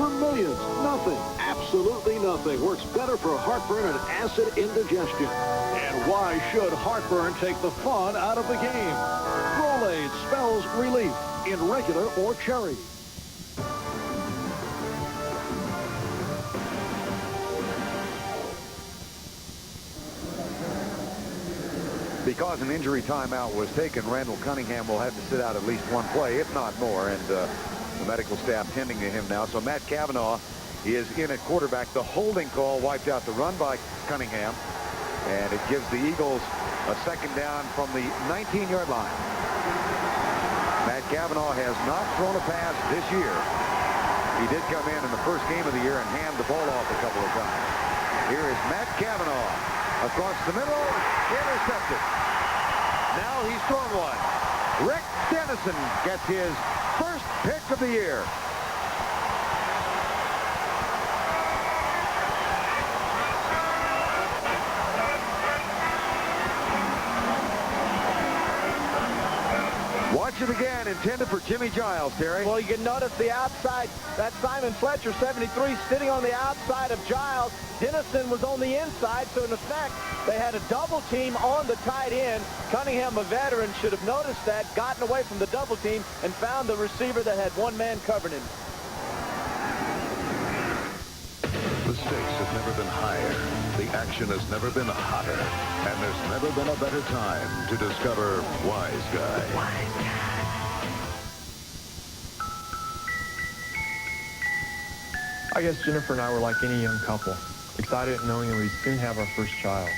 for millions. Nothing, absolutely nothing, works better for heartburn and acid indigestion. And why should heartburn take the fun out of the game? Rolaids spells relief in regular or cherry. Because an injury timeout was taken, Randall Cunningham will have to sit out at least one play, if not more, and the medical staff tending to him now. So Matt Cavanaugh is in at quarterback. The holding call wiped out the run by Cunningham, and it gives the Eagles a second down from the 19-yard line. Matt Cavanaugh has not thrown a pass this year. He did come in the first game of the year and hand the ball off a couple of times. Here is Matt Cavanaugh. Across the middle, intercepted. Now he's thrown one. Rick Dennison gets his first pick of the year. Watch it again, intended for Jimmy Giles, Terry. Well, you can notice the outside. That Simon Fletcher, 73, sitting on the outside of Giles. Dennison was on the inside, so in effect, they had a double team on the tight end. Cunningham, a veteran, should have noticed that, gotten away from the double team, and found the receiver that had one man covered him. The stakes have never been higher. The action has never been hotter. And there's never been a better time to discover Wise Guy. Wise Guy. I guess Jennifer and I were like any young couple, excited at knowing that we'd soon have our first child.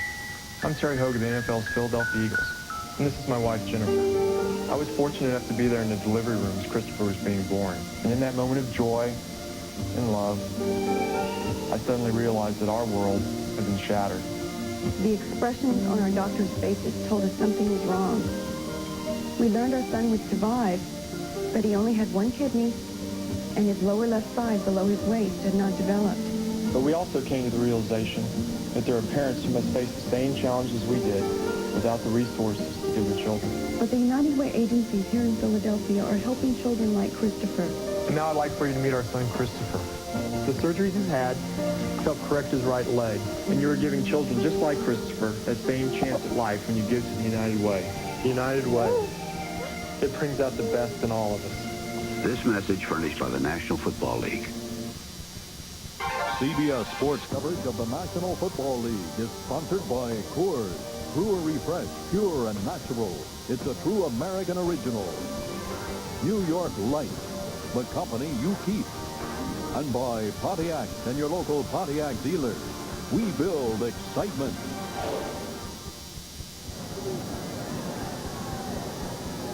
I'm Terry Hogue of the NFL's Philadelphia Eagles, and this is my wife, Jennifer. I was fortunate enough to be there in the delivery room as Christopher was being born. And in that moment of joy and love, I suddenly realized that our world had been shattered. The expressions on our doctor's faces told us something was wrong. We learned our son would survive, but he only had one kidney, and his lower left side below his waist had not developed. But we also came to the realization that there are parents who must face the same challenges we did without the resources to give their children. But the United Way agencies here in Philadelphia are helping children like Christopher. And now I'd like for you to meet our son, Christopher. The surgeries he's had helped correct his right leg, and you are giving children just like Christopher that same chance at life when you give to the United Way. The United Way. It brings out the best in all of us. This message furnished by the National Football League. CBS Sports coverage of the National Football League is sponsored by Coors. Brewer Refresh, pure and natural. It's a true American original. New York Light, the company you keep. And by Pontiac and your local Pontiac dealer. We build excitement.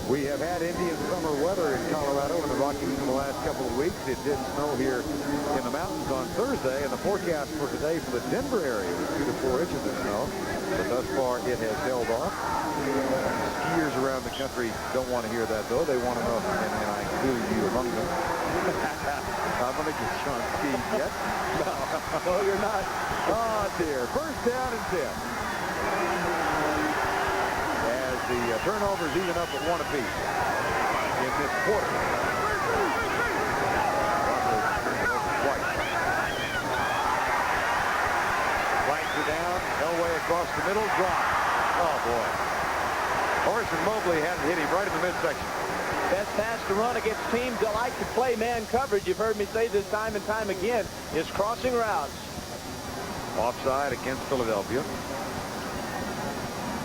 We have had Indian summer weather in Colorado and the Rockies in the last couple of weeks. It did snow here in the mountains on Thursday, and the forecast for today for the Denver area was 2 to 4 inches of snow. But thus far, it has held off. Skiers around the country don't want to hear that, though. They want to know, and I include you among them. I'm going to get you on skis yet. No, you're not. Oh, dear. First down and 10. The turnovers even up at one apiece in this quarter. Flags are down. Elway across the middle. Drop. Oh, boy. Orson Mobley had it hit him right in the midsection. Best pass to run against teams that like to play man coverage, you've heard me say this time and time again, is crossing routes. Offside against Philadelphia.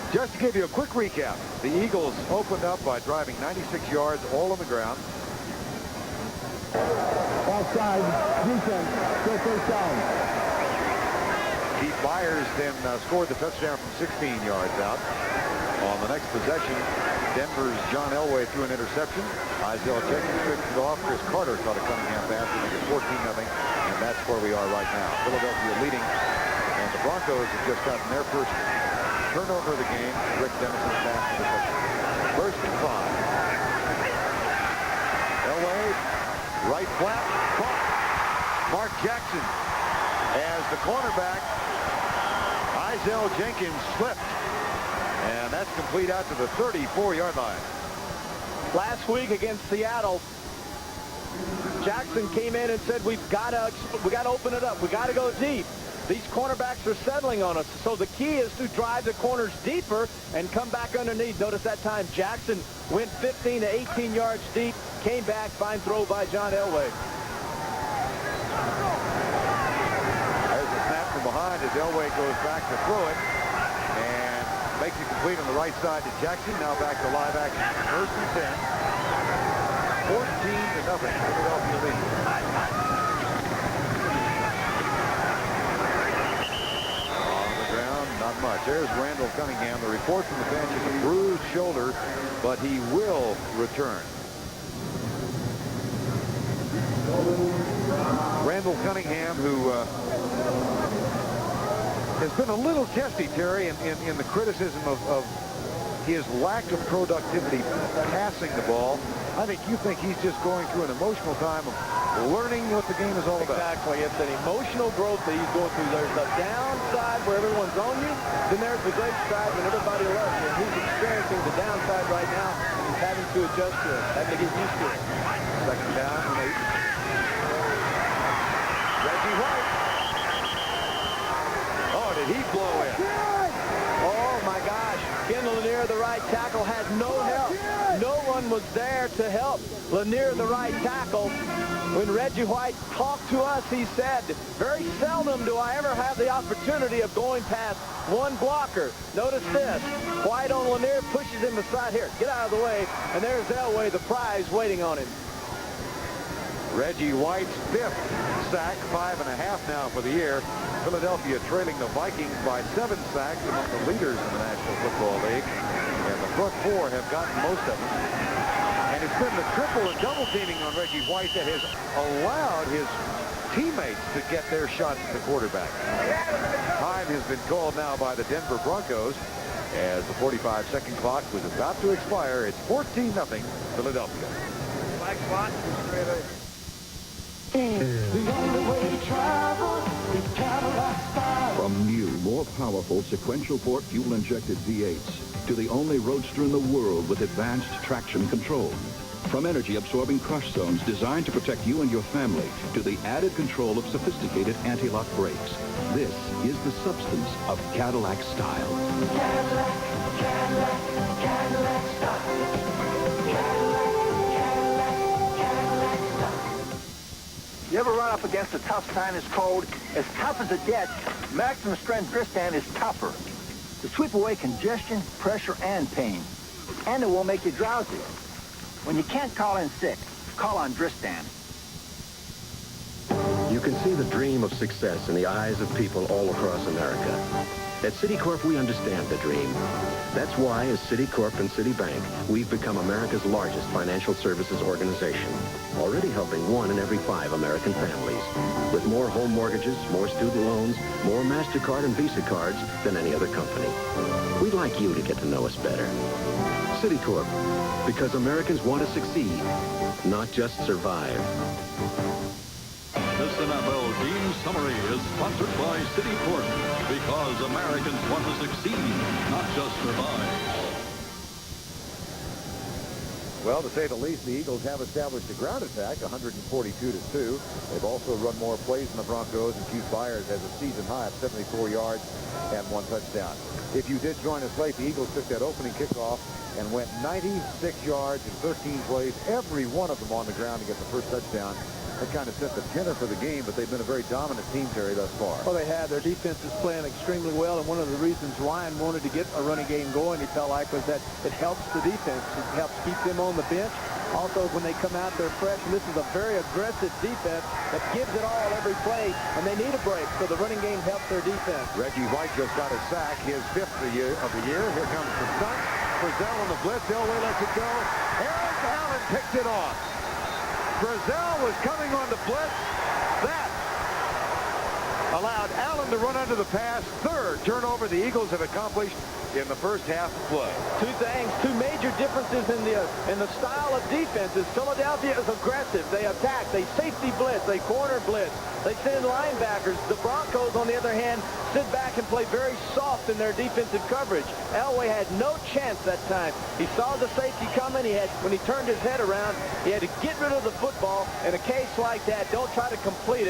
Just to give you a quick recap, the Eagles opened up by driving 96 yards all on the ground. Offside, defense, still first down. Keith Byers then scored the touchdown from 16 yards out. On the next possession, Denver's John Elway threw an interception. Isaiah Jenkins picked it off. Chris Carter caught a Cunningham pass to make it 14-0, and that's where we are right now. Philadelphia leading, and the Broncos have just gotten their first turnover of the game. Rick Dennison's pass interception. First and 5. Elway, right flat, caught. Mark Jackson as the cornerback. Isaiah Jenkins slipped. And that's complete out to the 34-yard line. Last week against Seattle, Jackson came in and said, we got to open it up. We got to go deep. These cornerbacks are settling on us. So the key is to drive the corners deeper and come back underneath. Notice that time Jackson went 15 to 18 yards deep, came back, fine throw by John Elway. There's a snap from behind as Elway goes back to throw it and makes it complete on the right side to Jackson. Now back to live action. 1st and 10. 14-0. Philadelphia lead. On the ground, not much. There's Randall Cunningham. The report from the bench is a bruised shoulder, but he will return. Randall Cunningham, who has been a little testy, Terry, in the criticism of his lack of productivity passing the ball. I think you think he's just going through an emotional time of learning what the game is all about. Exactly. It's an emotional growth that he's going through. There's the downside where everyone's on you. Then there's the great side when everybody loves you. And he's experiencing the downside right now. And he's having to adjust to it, having to get used to it. 2nd down and 8. Reggie White. Oh, did he blow in? Oh, my gosh. Ken Lanier, the right tackle, had no help. No one was there to help Lanier, the right tackle. When Reggie White talked to us, he said, very seldom do I ever have the opportunity of going past one blocker. Notice this. White on Lanier pushes him aside. Here, get out of the way. And there's Elway, the prize, waiting on him. Reggie White's 5th sack, 5.5 now for the year. Philadelphia trailing the Vikings by 7 sacks, among the leaders in the National Football League. And the front 4 have gotten most of them. And it's been the triple and double teaming on Reggie White that has allowed his teammates to get their shots at the quarterback. Time has been called now by the Denver Broncos as the 45-second clock was about to expire. It's 14-0 Philadelphia. Flag spot. From new, more powerful sequential port fuel-injected V8s to the only roadster in the world with advanced traction control. From energy-absorbing crush zones designed to protect you and your family to the added control of sophisticated anti-lock brakes. This is the substance of Cadillac style. Cadillac style. You ever run up against a tough sinus cold? As tough as it gets, maximum strength Dristan is tougher. To sweep away congestion, pressure, and pain. And it won't make you drowsy. When you can't call in sick, call on Dristan. You can see the dream of success in the eyes of people all across America. At Citicorp, we understand the dream. That's why, as Citicorp and Citibank, we've become America's largest financial services organization, already helping 1 in every 5 American families, with more home mortgages, more student loans, more MasterCard and Visa cards than any other company. We'd like you to get to know us better. Citicorp, because Americans want to succeed, not just survive. This NFL Team Summary is sponsored by Citicorp, because Americans want to succeed, not just survive. Well, to say the least, the Eagles have established a ground attack, 142-2. They've also run more plays than the Broncos, and Chief Byers has a season high of 74 yards and 1 touchdown. If you did join us late, the Eagles took that opening kickoff and went 96 yards in 13 plays, every one of them on the ground to get the first touchdown. That kind of set the tenor for the game, but they've been a very dominant team, Terry, thus far. Well, they have. Their defense is playing extremely well, and one of the reasons Ryan wanted to get a running game going, he felt like, was that it helps the defense. It helps keep them on the bench. Also, when they come out, they're fresh, and this is a very aggressive defense that gives it all every play, and they need a break, so the running game helps their defense. Reggie White just got a sack, his 5th of the year. Here comes the stunt. Frizzell on the blitz. Elway lets it go. Eric Allen picks it off. Frizzell was coming on the blitz. That, allowed Allen to run under the pass. Third turnover the Eagles have accomplished in the first half of play. Two things, two major differences in the style of defenses. Philadelphia is aggressive. They attack. They safety blitz. They corner blitz. They send linebackers. The Broncos, on the other hand, sit back and play very soft in their defensive coverage. Elway had no chance that time. He saw the safety coming. When he turned his head around, he had to get rid of the football. In a case like that, don't try to complete it.